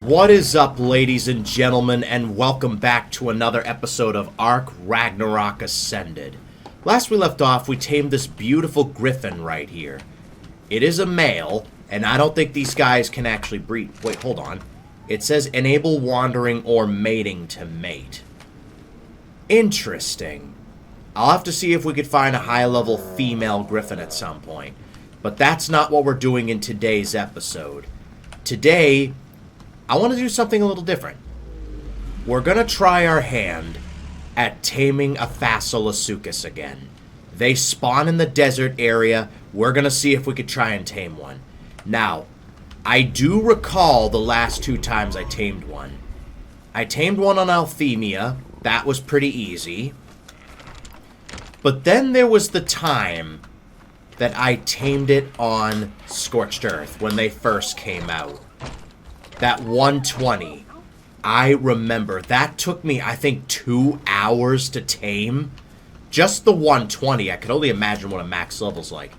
What is up, ladies and gentlemen, and welcome back to another episode of Ark Ragnarok Ascended. Last we left off, we tamed this beautiful griffin right here. It is a male, and I don't think these guys can actually breed. Wait, hold on. It says enable wandering or mating to mate. Interesting. I'll have to see if we could find a high-level female griffin at some point. But that's not what we're doing in today's episode. Today, I want to do something a little different. We're going to try our hand at taming a Fasolasuchus again. They spawn in the desert area. We're going to see if we could try and tame one. Now, I do recall the last two times I tamed one. I tamed one on Althemia. That was pretty easy. But then there was the time that I tamed it on Scorched Earth when they first came out. That 120, I remember. That took me, I think, 2 hours to tame. Just the 120. I could only imagine what a max level's like.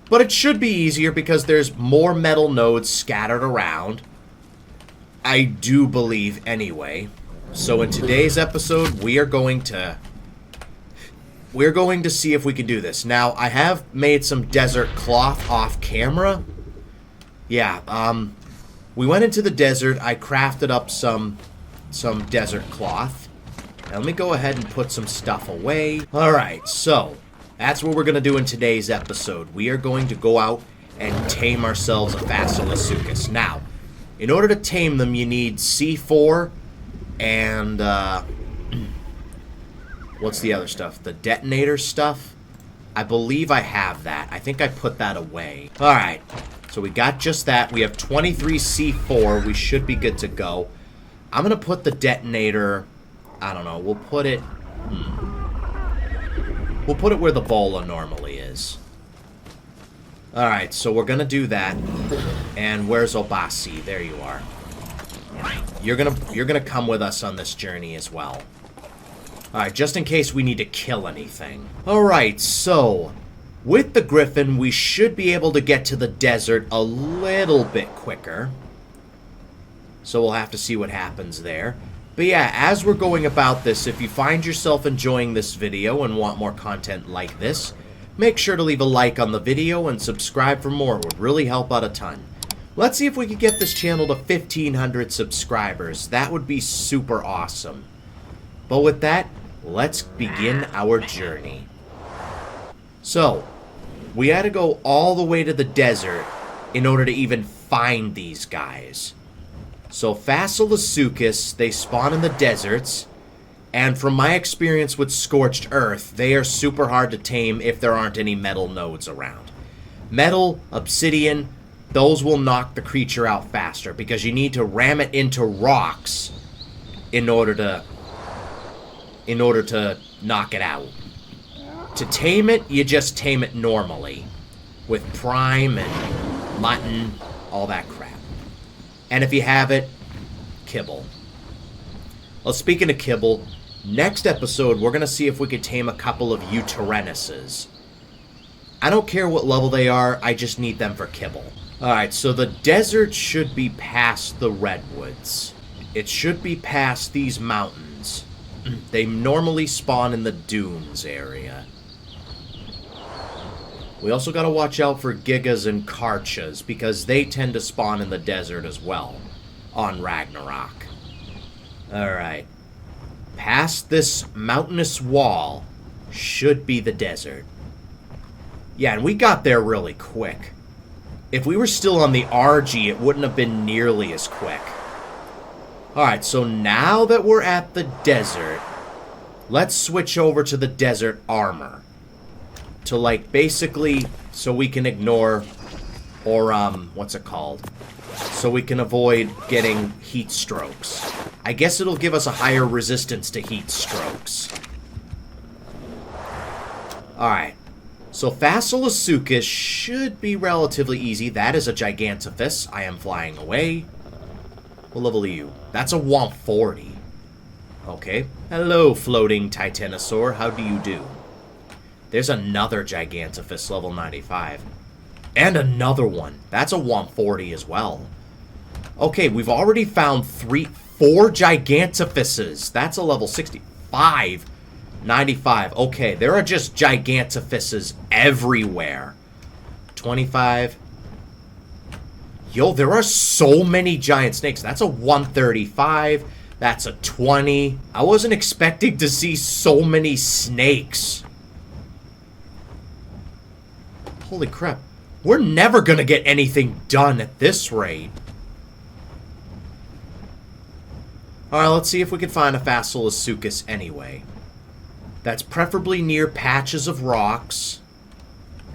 But it should be easier because there's more metal nodes scattered around. I do believe anyway. So in today's episode, we're going to see if we can do this. Now, I have made some desert cloth off camera. Yeah, we went into the desert. I crafted up some desert cloth. Now, let me go ahead and put some stuff away. Alright, so that's what we're going to do in today's episode. We are going to go out and tame ourselves a Fasolasuchus. Now, in order to tame them, you need C4 and, what's the other stuff? The detonator stuff? I believe I have that. I think I put that away. Alright. So we got just that. We have 23 C4. We should be good to go. I'm going to put the detonator... I don't know. We'll put it... We'll put it where the bola normally is. Alright, so we're going to do that. And where's Obasi? There you are. You're gonna come with us on this journey as well. Alright, just in case we need to kill anything. Alright, so... with the griffin, we should be able to get to the desert a little bit quicker. So we'll have to see what happens there. But yeah, as we're going about this, if you find yourself enjoying this video and want more content like this, make sure to leave a like on the video and subscribe for more. It would really help out a ton. Let's see if we can get this channel to 1,500 subscribers. That would be super awesome. But with that, let's begin our journey. So, we had to go all the way to the desert in order to even find these guys. So, Fasolasuchus, they spawn in the deserts, and from my experience with Scorched Earth, they are super hard to tame if there aren't any metal nodes around. Metal, obsidian, those will knock the creature out faster because you need to ram it into rocks in order to knock it out. To tame it, you just tame it normally. With prime and mutton, all that crap. And if you have it, kibble. Well, speaking of kibble, next episode we're going to see if we could tame a couple of Uterenuses. I don't care what level they are, I just need them for kibble. Alright, so the desert should be past the redwoods. It should be past these mountains. They normally spawn in the dunes area. We also gotta watch out for Gigas and Karchas, because they tend to spawn in the desert as well, on Ragnarok. Alright. Past this mountainous wall should be the desert. Yeah, and we got there really quick. If we were still on the RG, it wouldn't have been nearly as quick. Alright, so now that we're at the desert, let's switch over to the desert armor. To, like, basically, so we can ignore, or, what's it called? So we can avoid getting heat strokes. I guess it'll give us a higher resistance to heat strokes. Alright. So Fasolasuchus should be relatively easy. That is a Gigantophus. I am flying away. What level are you? That's a 140. Okay. Hello, floating Titanosaur. How do you do? There's another Gigantophus, level 95. And another one. That's a 140 as well. Okay, we've already found 4 Gigantophyses. That's a level 65. 95. Okay, there are just Gigantophyses everywhere. 25. Yo, there are so many giant snakes. That's a 135. That's a 20. I wasn't expecting to see so many snakes. Holy crap. We're never gonna get anything done at this rate. Alright, let's see if we can find a Fasolasuchus anyway. That's preferably near patches of rocks.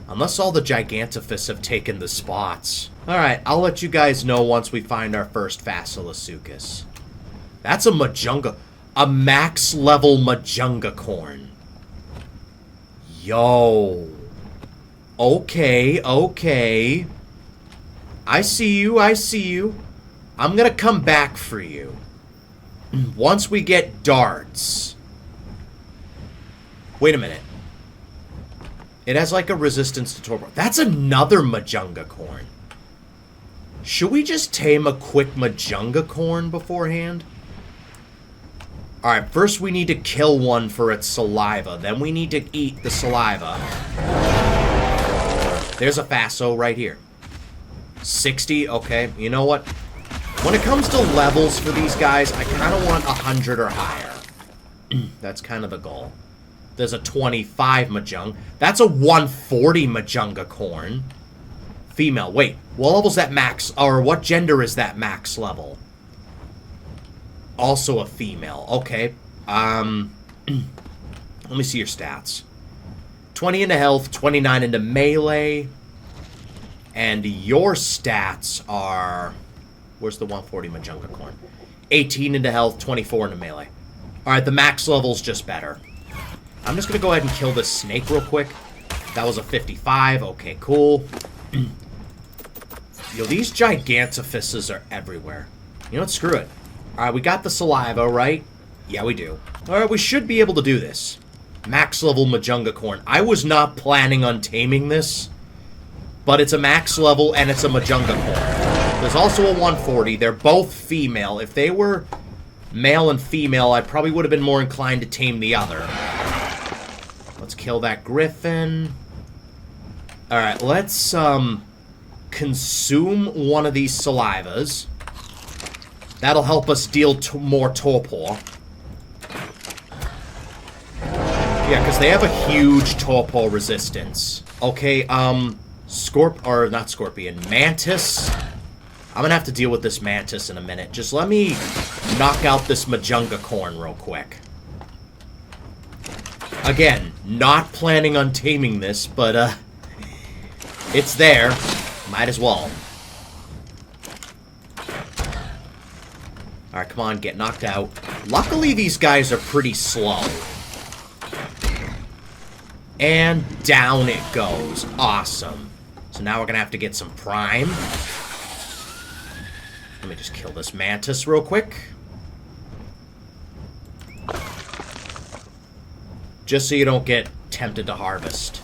Unless all the Gigantophyses have taken the spots. Alright, I'll let you guys know once we find our first Fasolasuchus. That's a Majunga. A max level Majunga corn. Yo. Okay, okay. I see you, I see you. I'm gonna come back for you. Once we get darts. Wait a minute. It has like a resistance to torpor. That's another Majunga corn. Should we just tame a quick Majunga corn beforehand? Alright, first we need to kill one for its saliva. Then we need to eat the saliva. There's a Faso right here. 60, okay. You know what? When it comes to levels for these guys, I kind of want 100 or higher. That's kind of the goal. There's a 25 Majung. That's a 140 Majunga corn. Female. Wait, what level's that max? Or what gender is that max level? Also a female. Okay. Let me see your stats. 20 into health, 29 into melee. And your stats are... Where's the 140 Majunga corn? 18 into health, 24 into melee. Alright, the max level's just better. I'm just going to go ahead and kill this snake real quick. That was a 55. Okay, cool. Yo, these Gigantophyses are everywhere. You know what? Screw it. Alright, we got the saliva, right? Yeah, we do. Alright, we should be able to do this. Max level Majunga corn. I was not planning on taming this, but it's a max level and it's a Majunga corn. There's also a 140. They're both female. If they were male and female, I probably would have been more inclined to tame the other. Let's kill that griffin. Alright, let's consume one of these salivas. That'll help us deal more torpor. Yeah, because they have a huge torpor resistance. Okay, not scorpion, mantis. I'm gonna have to deal with this mantis in a minute. Just let me knock out this Majunga corn real quick. Again, not planning on taming this, but, it's there. Might as well. Alright, come on, get knocked out. Luckily, these guys are pretty slow. And down it goes. Awesome. So now we're gonna have to get some prime. Let me just kill this mantis real quick. Just so you don't get tempted to harvest.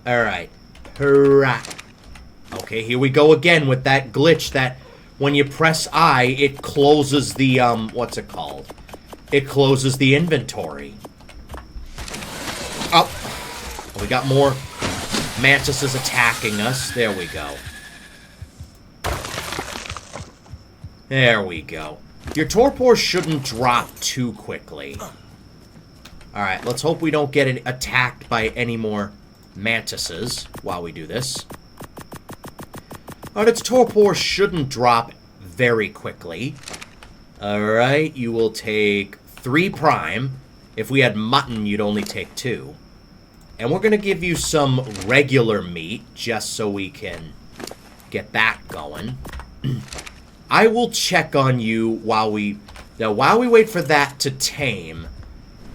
Alright. Hurrah. Okay, here we go again with that glitch that when you press I, it closes the, what's it called? It closes the inventory. Oh. We got more mantises attacking us. There we go. There we go. Your torpor shouldn't drop too quickly. Alright, let's hope we don't get attacked by any more mantises while we do this. Alright, its torpor shouldn't drop very quickly. Alright, you will take 3 prime. If we had mutton, you'd only take 2. And we're going to give you some regular meat, just so we can get that going. I will check on you while we... Now, while we wait for that to tame,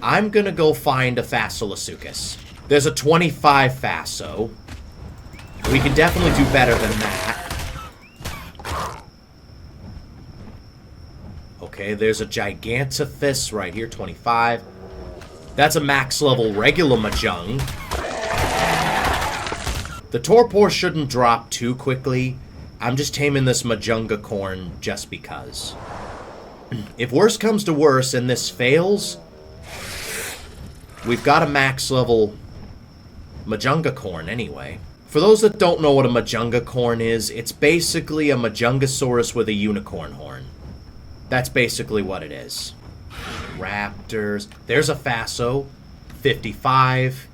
I'm going to go find a Fasolasuchus. There's a 25 Faso. We can definitely do better than that. Okay, there's a Gigantophyse right here, 25. That's a max level regular Majung. The torpor shouldn't drop too quickly. I'm just taming this Majunga corn just because. If worse comes to worse and this fails, we've got a max level Majunga corn anyway. For those that don't know what a Majunga corn is, it's basically a Majungasaurus with a unicorn horn. That's basically what it is. Raptors. There's a Faso. 55.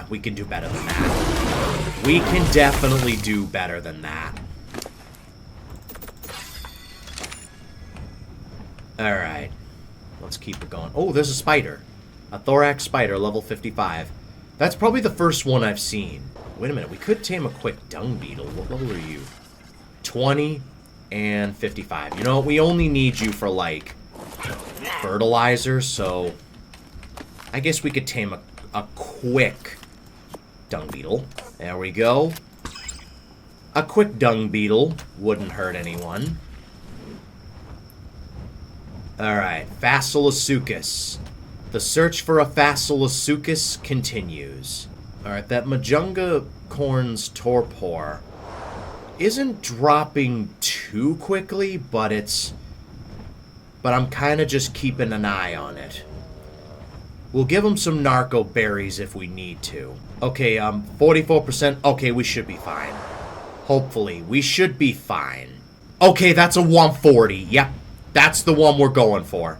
We can do better than that. We can definitely do better than that. Alright. Let's keep it going. Oh, there's a spider. A thorax spider, level 55. That's probably the first one I've seen. Wait a minute. We could tame a quick dung beetle. What level are you? 20 and 55. You know, we only need you for, like, fertilizer, so I guess we could tame a quick dung beetle. There we go. A quick dung beetle wouldn't hurt anyone. Alright, Fasolasuchus. The search for a Fasolasuchus continues. Alright, that Majunga corn's torpor isn't dropping too quickly, but I'm kind of just keeping an eye on it. We'll give him some narco berries if we need to. Okay, 44%. Okay, we should be fine. Hopefully, we should be fine. Okay, that's a 140. Yep, that's the one we're going for.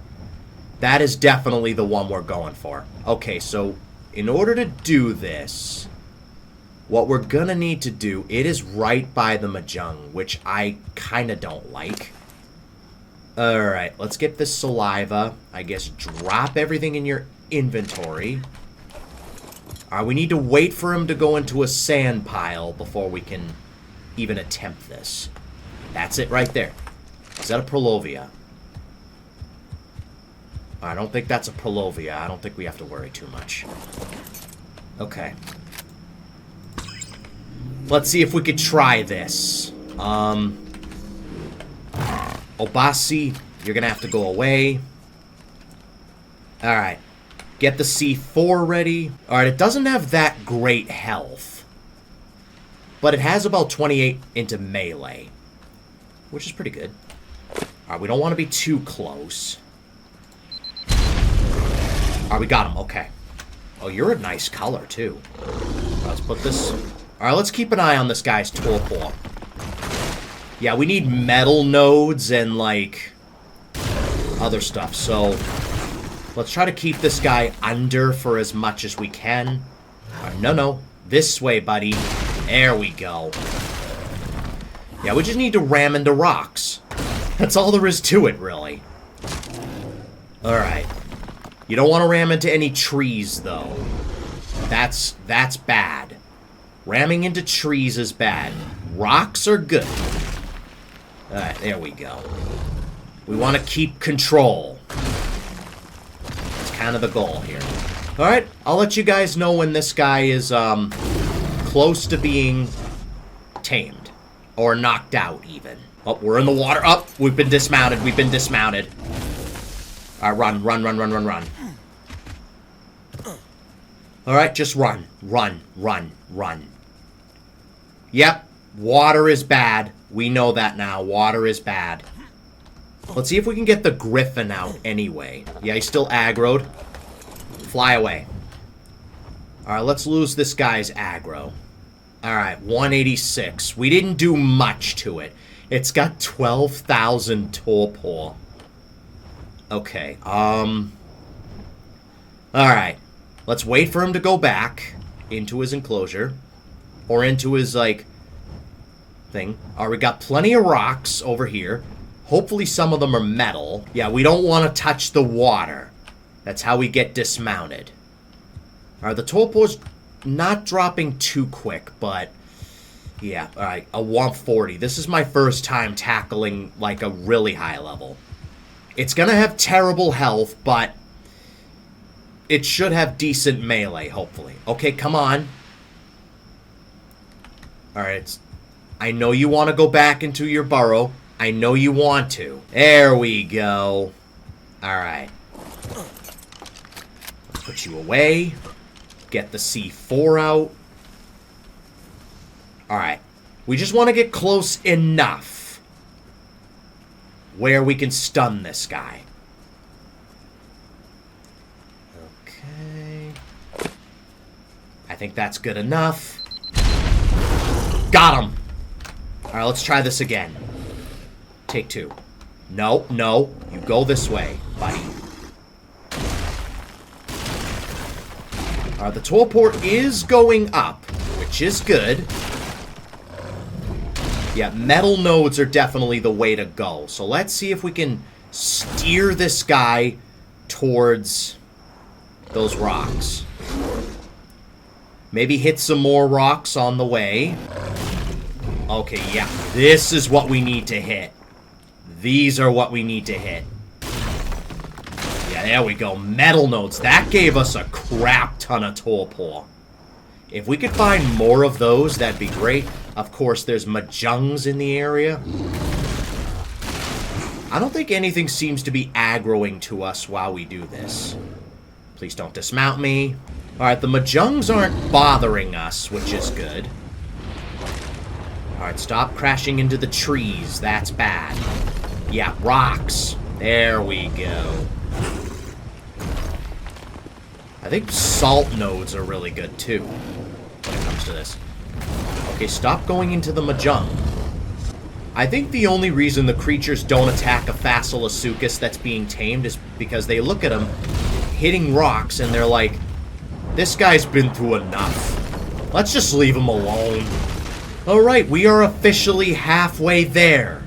That is definitely the one we're going for. Okay, so in order to do this, what we're gonna need to do, it is right by the Majung, which I kind of don't like. Alright, let's get this saliva. I guess drop everything in your inventory. Alright, we need to wait for him to go into a sand pile before we can even attempt this. That's it right there. Is that a Prolovia? I don't think that's a Prolovia. I don't think we have to worry too much. Okay. Let's see if we could try this. Obasi, you're gonna have to go away. Alright. Get the C4 ready. Alright, it doesn't have that great health. But it has about 28 into melee. Which is pretty good. Alright, we don't want to be too close. Alright, we got him. Okay. Oh, you're a nice color, too. Let's put this... Alright, let's keep an eye on this guy's torpor. Yeah, we need metal nodes and, like, other stuff. So, let's try to keep this guy under for as much as we can. No. This way, buddy. There we go. Yeah, we just need to ram into rocks. That's all there is to it, really. Alright. You don't want to ram into any trees, though. That's bad. Ramming into trees is bad. Rocks are good. Alright, there we go. We want to keep control. That's kind of the goal here. Alright, I'll let you guys know when this guy is, close to being tamed. Or knocked out, even. Oh, we're in the water. Oh, we've been dismounted. Alright, run. Alright, just run. Run. Yep, water is bad. We know that now. Water is bad. Let's see if we can get the griffin out anyway. Yeah, he's still aggroed. Fly away. Alright, let's lose this guy's aggro. Alright, 186. We didn't do much to it. It's got 12,000 torpor. Okay, Alright. Let's wait for him to go back into his enclosure. Or into his, like, thing. Alright, we got plenty of rocks over here. Hopefully some of them are metal. Yeah, we don't want to touch the water. That's how we get dismounted. Alright, the torpor's not dropping too quick, but... yeah, alright, a 140. This is my first time tackling, like, a really high level. It's gonna have terrible health, but... it should have decent melee, hopefully. Okay, come on. Alright, I know you want to go back into your burrow. I know you want to. There we go. Alright. Let's put you away. Get the C4 out. Alright. We just want to get close enough where we can stun this guy. Okay. I think that's good enough. Got him. Alright, let's try this again. Take 2. No, no. You go this way, buddy. The teleport is going up, which is good. Yeah, metal nodes are definitely the way to go. So let's see if we can steer this guy towards those rocks. Maybe hit some more rocks on the way. Okay, yeah. This is what we need to hit. These are what we need to hit. Yeah, there we go. Metal nodes. That gave us a crap ton of torpor. If we could find more of those, that'd be great. Of course, there's Mahjungs in the area. I don't think anything seems to be aggroing to us while we do this. Please don't dismount me. Alright, the Mahjungs aren't bothering us, which is good. Alright, stop crashing into the trees. That's bad. Yeah, rocks. There we go. I think salt nodes are really good, too, when it comes to this. Okay, stop going into the Mahjong. I think the only reason the creatures don't attack a Fasolasuchus that's being tamed is because they look at him hitting rocks and they're like, this guy's been through enough. Let's just leave him alone. Alright, we are officially halfway there.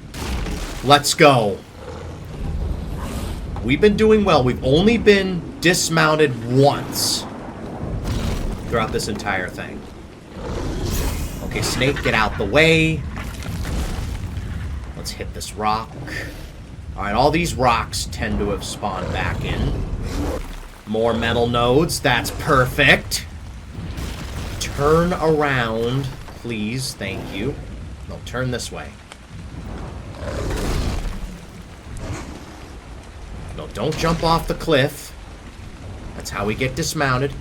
Let's go. We've been doing well. We've only been dismounted once throughout this entire thing. Okay, snake, get out the way. Let's hit this rock. Alright, all these rocks tend to have spawned back in. More metal nodes. That's perfect. Turn around, please. Thank you. No, turn this way. No, don't jump off the cliff. That's how we get dismounted.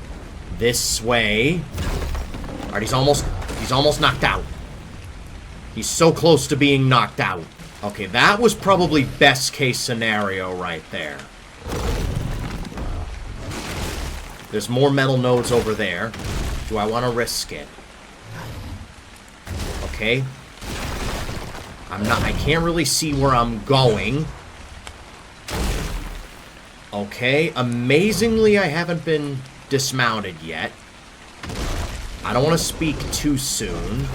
This way. Alright, he's almost knocked out. He's so close to being knocked out. Okay, that was probably best case scenario right there. There's more metal nodes over there. Do I want to risk it? Okay. I can't really see where I'm going. Okay, amazingly, I haven't been dismounted yet. I don't want to speak too soon.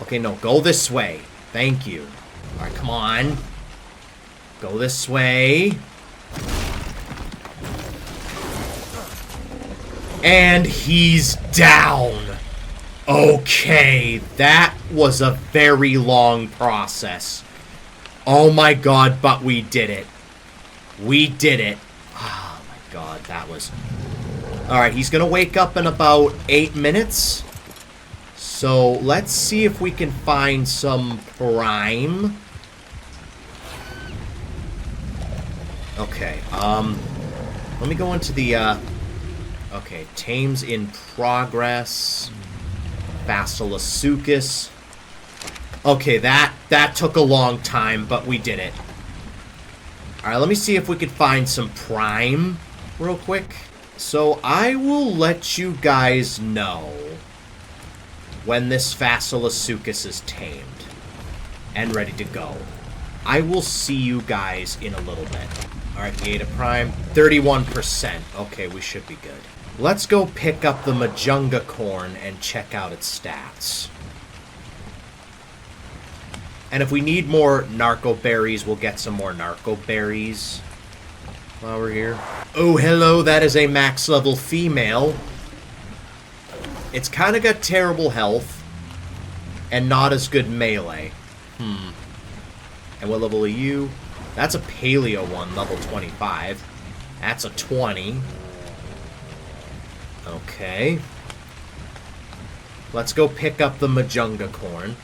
Okay, no, go this way. Thank you. Alright, come on. Go this way. And he's down. Okay, that was a very long process. Oh my god, but we did it. We did it. Oh my god, that was... Alright, he's gonna wake up in about 8 minutes. So, let's see if we can find some prime. Okay, let me go into the, okay, tames in progress. Fasolasuchus. Okay, that took a long time, but we did it. Alright, let me see if we could find some prime real quick. So, I will let you guys know when this Fasolasuchus is tamed and ready to go. I will see you guys in a little bit. Alright, Gata Prime, 31%. Okay, we should be good. Let's go pick up the Mahjunga corn and check out its stats. And if we need more narco berries, we'll get some more narco berries while we're here. Oh, hello, that is a max level female. It's kind of got terrible health and not as good melee. And what level are you? That's a paleo one, level 25. That's a 20. Okay. Let's go pick up the Mahjunga corn.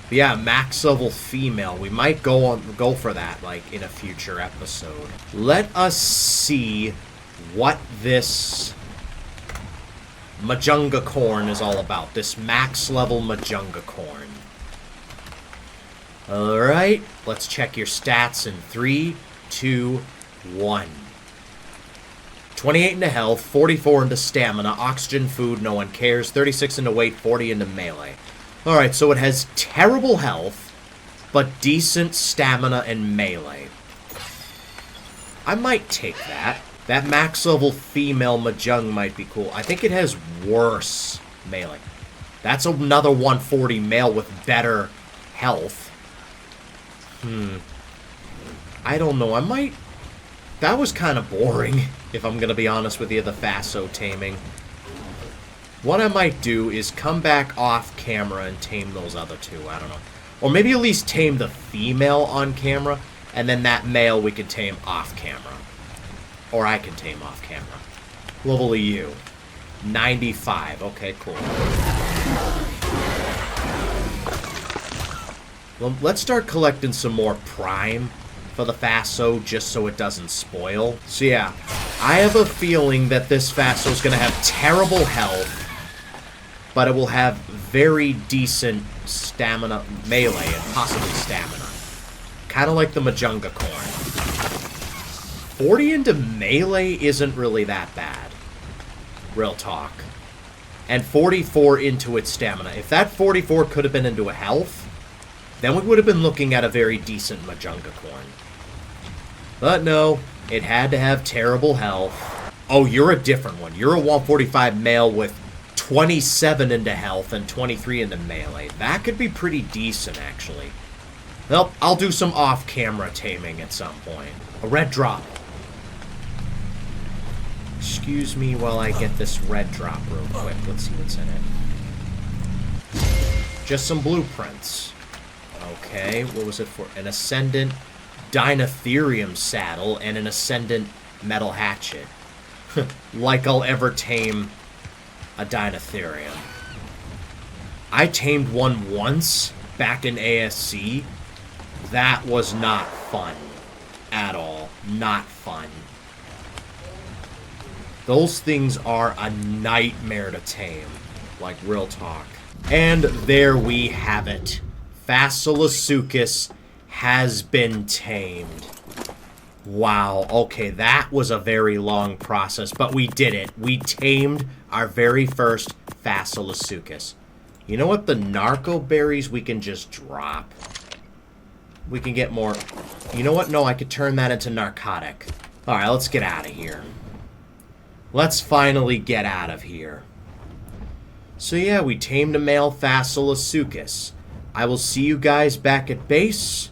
But yeah, max level female. We might go for that, like, in a future episode. Let us see what this Majunga corn is all about. This max level Majunga corn. Alright, let's check your stats in 3, 2, 1. 28 into health, 44 into stamina, oxygen, food, no one cares, 36 into weight, 40 into melee. Alright, so it has terrible health, but decent stamina and melee. I might take that. That max level female Mahjong might be cool. I think it has worse melee. That's another 140 male with better health. I don't know. I might... That was kind of boring, if I'm going to be honest with you, the Faso taming. What I might do is come back off camera and tame those other two. I don't know. Or maybe at least tame the female on camera, and then that male we can tame off camera. Or I can tame off camera. Level of you. 95. Okay, cool. Well, let's start collecting some more Prime for the Faso, just so it doesn't spoil. So yeah, I have a feeling that this Faso is going to have terrible health, but it will have very decent stamina, melee, and possibly stamina. Kind of like the Majunga corn. 40 into melee isn't really that bad. Real talk. And 44 into its stamina. If that 44 could have been into a health, then we would have been looking at a very decent Majunga corn. But no, it had to have terrible health. Oh, you're a different one. You're a 145 male with 27 into health and 23 into melee. That could be pretty decent, actually. Well, I'll do some off-camera taming at some point. A red drop. Excuse me while I get this red drop real quick. Let's see what's in it. Just some blueprints. Okay, what was it for? An Ascendant Dinotherium saddle and an Ascendant Metal Hatchet. Like I'll ever tame a Dinotherium. I tamed one once back in ASC. That was not fun. At all. Not fun. Those things are a nightmare to tame. Like, real talk. And there we have it. Fasolasuchus has been tamed. Wow, okay, that was a very long process, but we did it. We tamed our very first Fasolasuchus. You know what? The narco berries we can just drop. We can get more... You know what? No, I could turn that into narcotic. Alright, let's get out of here. Let's finally get out of here. So yeah, we tamed a male Fasolasuchus. I will see you guys back at base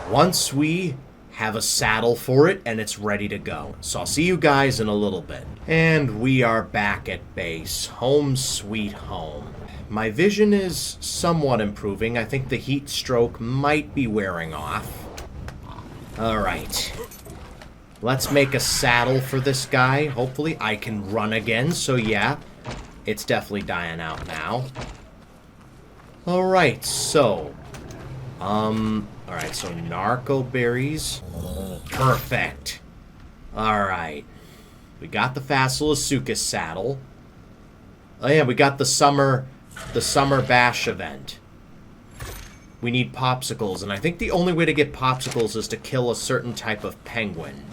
once we have a saddle for it and it's ready to go. So I'll see you guys in a little bit. And we are back at base. Home sweet home. My vision is somewhat improving. I think the heat stroke might be wearing off. Alright. Let's make a saddle for this guy. Hopefully I can run again. So yeah, it's definitely dying out now. Alright, so... Alright, so narco berries. Perfect. Alright. We got the Fasolasuchus saddle. Oh yeah, we got the summer bash event. We need popsicles, and I think the only way to get popsicles is to kill a certain type of penguin.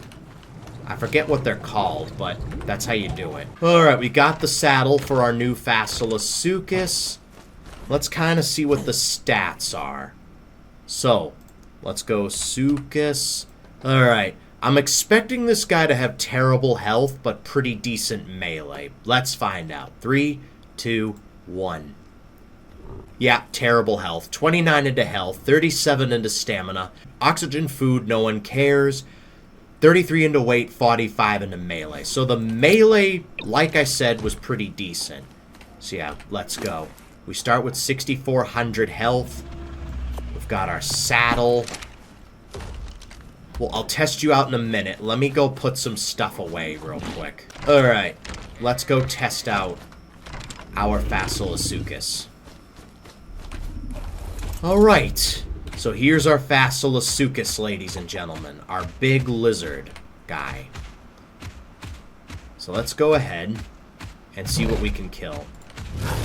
I forget what they're called, but that's how you do it. Alright, we got the saddle for our new Fasolasuchus. Let's kind of see what the stats are. So, let's go Suchus. Alright, I'm expecting this guy to have terrible health, but pretty decent melee. Let's find out. 3, 2, 1. Yeah, terrible health. 29 into health, 37 into stamina. Oxygen, food, no one cares. 33 into weight, 45 into melee. So the melee, like I said, was pretty decent. So yeah, let's go. We start with 6,400 health. We've got our saddle. Well, I'll test you out in a minute. Let me go put some stuff away real quick. Alright, let's go test out our Fasolasuchus. Alright, so here's our Fasolasuchus, ladies and gentlemen. Our big lizard guy. So let's go ahead and see what we can kill.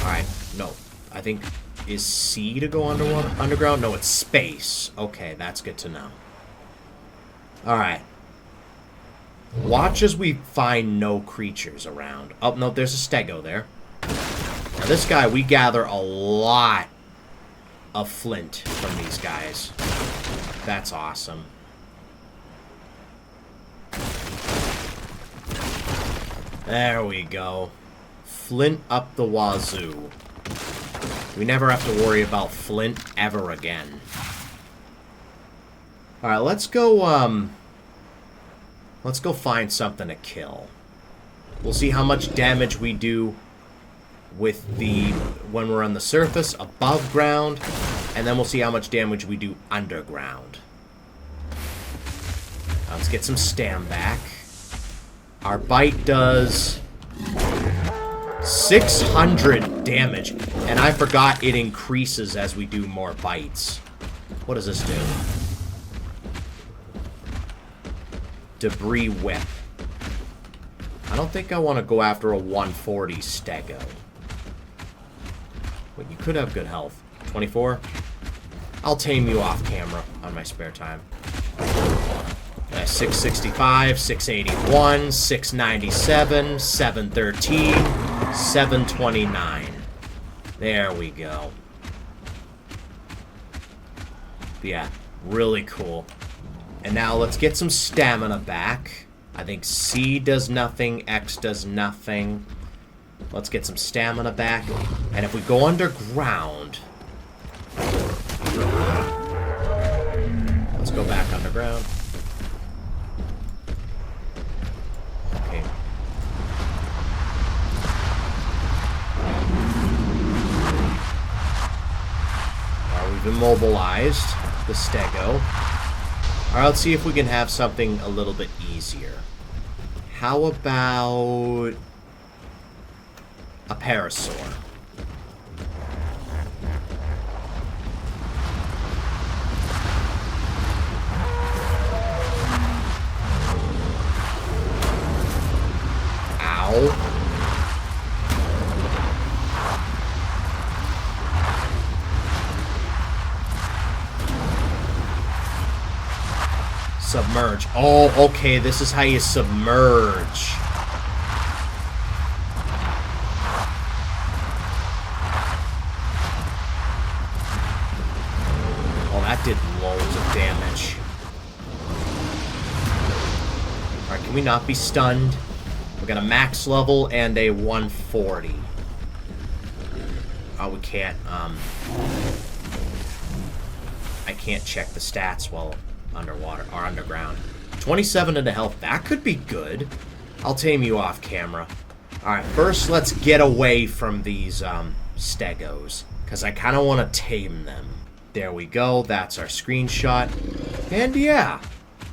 Alright, no. I think... Is C to go underground? No, it's space. Okay, that's good to know. Alright. Watch as we find no creatures around. Oh, no, there's a stego there. Now, this guy, we gather a lot of flint from these guys. That's awesome. There we go. Flint up the wazoo. We never have to worry about flint ever again. Alright, let's go find something to kill. We'll see how much damage we do with when we're on the surface, above ground, and then we'll see how much damage we do underground. Let's get some stam back. Our bite does 600 damage, and I forgot it increases as we do more bites. What does this do? Debris whip. I don't think I want to go after a 140 stego. Wait, you could have good health. 24? I'll tame you off camera on my spare time. 665, 681, 697, 713, 729. There we go. Yeah, really cool. And now let's get some stamina back. I think C does nothing, X does nothing. Let's get some stamina back. And if we go underground... Let's go back underground. Okay. We've immobilized the stego. Alright, let's see if we can have something a little bit easier. How about a parasaur? Ow. Submerge. Oh, okay, this is how you submerge. Oh, that did loads of damage. Alright, can we not be stunned? We got a max level and a 140. Oh, we can't, I can't check the stats while underwater or underground. 27 into health. That could be good. I'll tame you off camera. Alright, first let's get away from these stegos, because I kind of want to tame them. There we go. That's our screenshot. And yeah,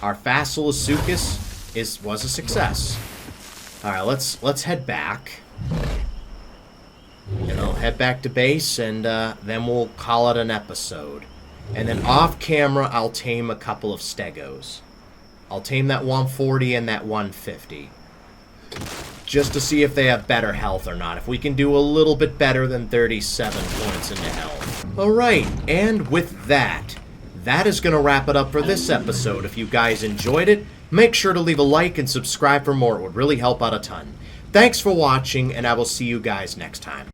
our Fasolasuchus was a success. Alright, let's head back. And I'll head back to base, and then we'll call it an episode. And then off camera, I'll tame a couple of stegos. I'll tame that 140 and that 150. Just to see if they have better health or not. If we can do a little bit better than 37 points into health. Alright, and with that, that is going to wrap it up for this episode. If you guys enjoyed it, make sure to leave a like and subscribe for more. It would really help out a ton. Thanks for watching, and I will see you guys next time.